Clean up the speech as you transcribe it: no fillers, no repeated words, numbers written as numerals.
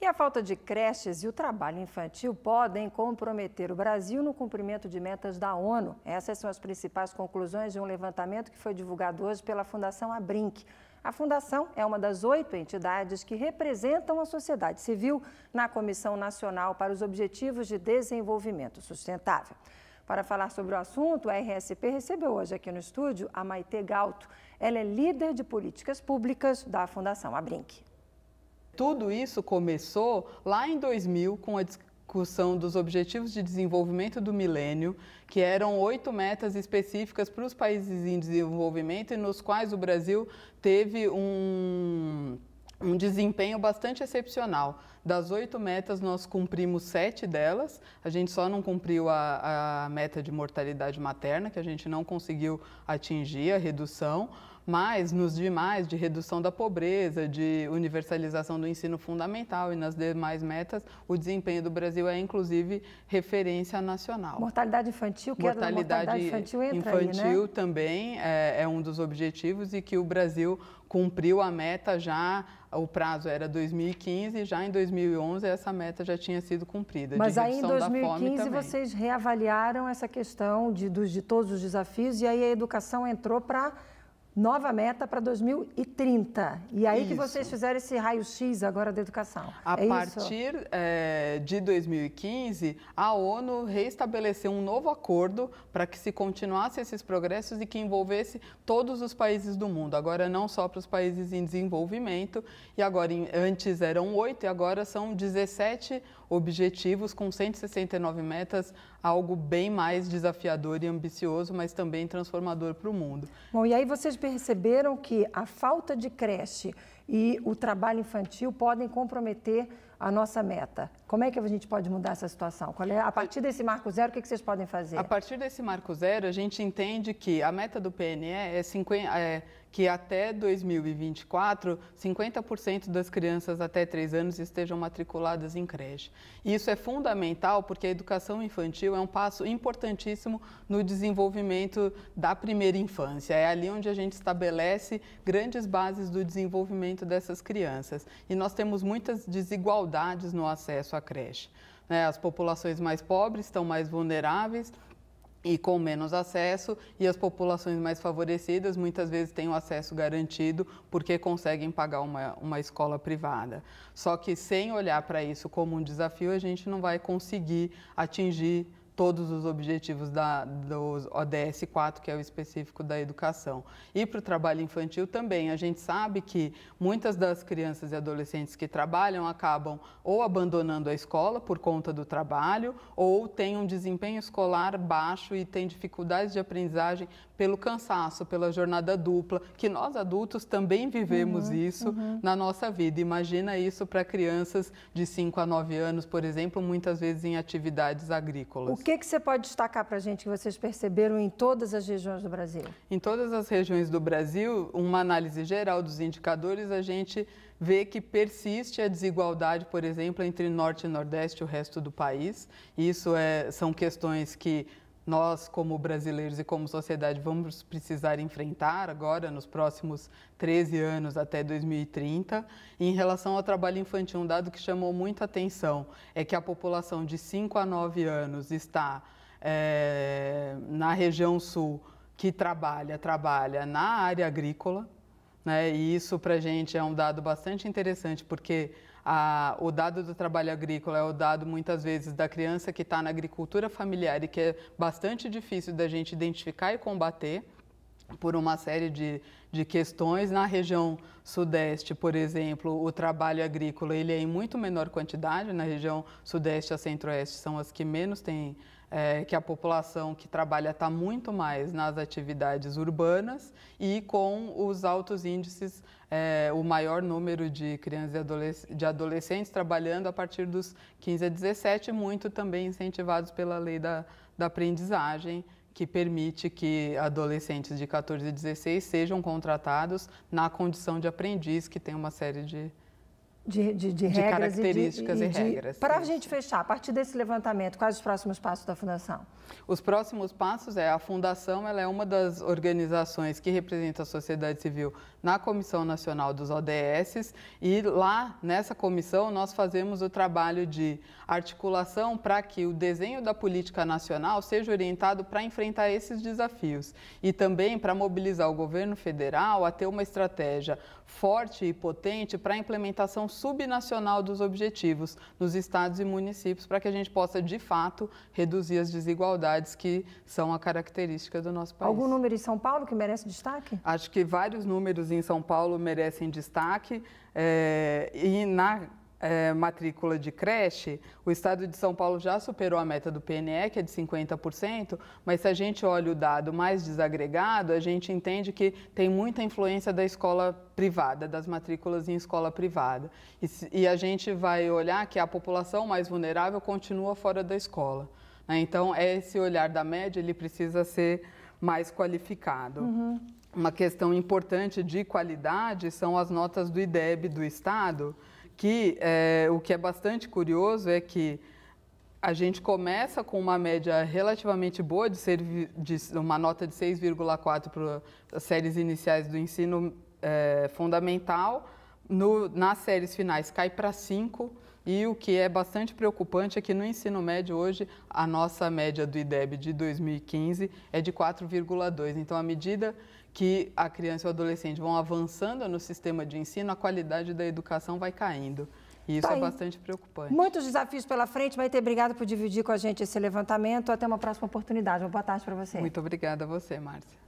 a falta de creches e o trabalho infantil podem comprometer o Brasil no cumprimento de metas da ONU. Essas são as principais conclusões de um levantamento que foi divulgado hoje pela Fundação Abrinq. A Fundação é uma das 8 entidades que representam a sociedade civil na Comissão Nacional para os Objetivos de Desenvolvimento Sustentável. Para falar sobre o assunto, a RSP recebeu hoje aqui no estúdio a Maitê Galto. Ela é líder de políticas públicas da Fundação Abrinq. Tudo isso começou lá em 2000 com a discussão dos Objetivos de Desenvolvimento do Milênio, que eram 8 metas específicas para os países em desenvolvimento e nos quais o Brasil teve um desempenho bastante excepcional. Das 8 metas, nós cumprimos 7 delas. A gente só não cumpriu a meta de mortalidade materna, que a gente não conseguiu atingir a redução, mas nos demais, de redução da pobreza, de universalização do ensino fundamental e nas demais metas, o desempenho do Brasil é, inclusive, referência nacional. Mortalidade infantil, que mortalidade infantil entra infantil aí, né? Também é um dos objetivos e que o Brasil cumpriu a meta já, o prazo era 2015, já em 2011 essa meta já tinha sido cumprida. Mas aí em 2015 vocês reavaliaram essa questão de todos os desafios e aí a educação entrou para nova meta para 2030. E aí que vocês fizeram esse raio-x agora da educação. A partir de 2015, a ONU reestabeleceu um novo acordo para que se continuasse esses progressos e que envolvesse todos os países do mundo. Agora não só para os países em desenvolvimento, e agora antes eram 8 e agora são 17 objetivos com 169 metas, algo bem mais desafiador e ambicioso, mas também transformador para o mundo. Bom, e aí vocês perceberam que a falta de creche e o trabalho infantil podem comprometer a nossa meta. Como é que a gente pode mudar essa situação? A partir desse marco zero, o que vocês podem fazer? A partir desse marco zero, a gente entende que a meta do PNE é que até 2024, 50% das crianças até 3 anos estejam matriculadas em creche. Isso é fundamental porque a educação infantil é um passo importantíssimo no desenvolvimento da primeira infância. É ali onde a gente estabelece grandes bases do desenvolvimento dessas crianças. E nós temos muitas desigualdades no acesso à creche. As populações mais pobres estão mais vulneráveis e com menos acesso, e as populações mais favorecidas muitas vezes têm o acesso garantido porque conseguem pagar uma escola privada. Só que sem olhar para isso como um desafio, a gente não vai conseguir atingir todos os objetivos do ODS 4, que é o específico da educação. E para o trabalho infantil também, a gente sabe que muitas das crianças e adolescentes que trabalham acabam ou abandonando a escola por conta do trabalho, ou têm um desempenho escolar baixo e têm dificuldades de aprendizagem pelo cansaço, pela jornada dupla, que nós adultos também vivemos isso na nossa vida. Imagina isso para crianças de 5 a 9 anos, por exemplo, muitas vezes em atividades agrícolas. O que você pode destacar para a gente que vocês perceberam em todas as regiões do Brasil? Em todas as regiões do Brasil, uma análise geral dos indicadores, a gente vê que persiste a desigualdade, por exemplo, entre Norte e Nordeste e o resto do país. Isso são questões que nós, como brasileiros e como sociedade, vamos precisar enfrentar agora, nos próximos 13 anos até 2030. E em relação ao trabalho infantil, um dado que chamou muita atenção é que a população de 5 a 9 anos está na região sul que trabalha na área agrícola, né? E isso para a gente é um dado bastante interessante, porque o dado do trabalho agrícola é o dado, muitas vezes, da criança que está na agricultura familiar e que é bastante difícil da gente identificar e combater por uma série de questões. Na região sudeste, por exemplo, o trabalho agrícola ele é em muito menor quantidade. Na região sudeste e centro-oeste são as que menos têm, que a população que trabalha está muito mais nas atividades urbanas e com os altos índices, o maior número de crianças e de adolescentes trabalhando a partir dos 15 a 17, muito também incentivados pela lei da aprendizagem, que permite que adolescentes de 14 a 16 sejam contratados na condição de aprendiz, que tem uma série regras características e regras. Para a gente fechar, a partir desse levantamento, quais os próximos passos da Fundação? Os próximos passos a Fundação ela é uma das organizações que representa a sociedade civil na Comissão Nacional dos ODS e lá nessa comissão nós fazemos o trabalho de articulação para que o desenho da política nacional seja orientado para enfrentar esses desafios e também para mobilizar o governo federal a ter uma estratégia forte e potente para a implementação subnacional dos objetivos nos estados e municípios para que a gente possa, de fato, reduzir as desigualdades que são a característica do nosso país. Algum número em São Paulo que merece destaque? Acho que vários números em São Paulo merecem destaque e na matrícula de creche, o estado de São Paulo já superou a meta do PNE, que é de 50%, mas se a gente olha o dado mais desagregado, a gente entende que tem muita influência da escola privada, das matrículas em escola privada. E a gente vai olhar que a população mais vulnerável continua fora da escola. Então, esse olhar da média, ele precisa ser mais qualificado. Uma questão importante de qualidade são as notas do IDEB do Estado, que o que é bastante curioso é que a gente começa com uma média relativamente boa, de uma nota de 6,4 para as séries iniciais do ensino fundamental, nas séries finais cai para 5, e o que é bastante preocupante é que no ensino médio hoje a nossa média do IDEB de 2015 é de 4,2. Então, à medida que a criança e o adolescente vão avançando no sistema de ensino, a qualidade da educação vai caindo. E isso é bastante preocupante. Muitos desafios pela frente. Maite, obrigada por dividir com a gente esse levantamento. Até uma próxima oportunidade. Uma boa tarde para você. Muito obrigada a você, Márcia.